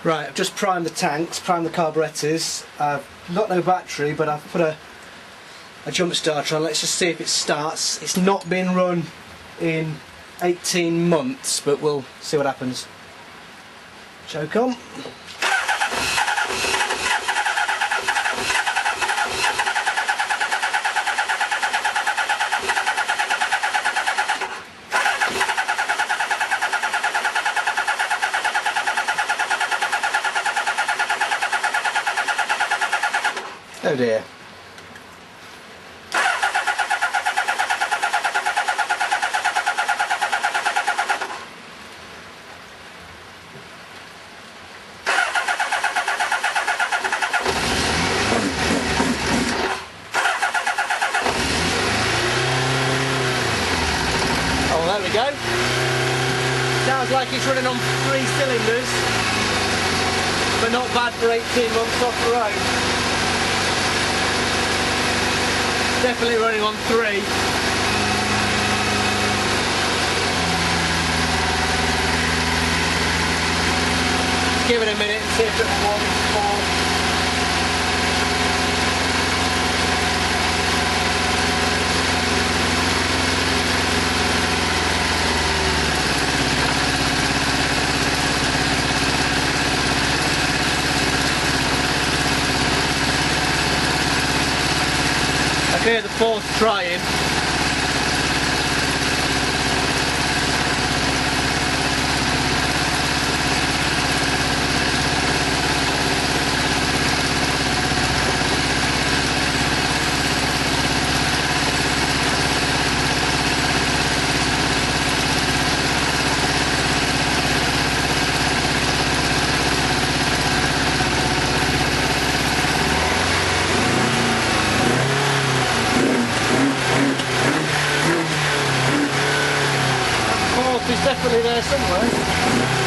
Right, I've just primed the tanks, primed the carburettors. I've got no battery, but I've put a jump starter on. Let's just see if it starts. It's not been run in 18 months, but we'll see what happens. Choke on. Oh dear. Oh, there we go. Sounds like it's running on 3 cylinders, but not bad for 18 months off the road. Definitely running on 3. Let's give it a minute and see if it wants 4. I hear the 4th trying. It's definitely there somewhere.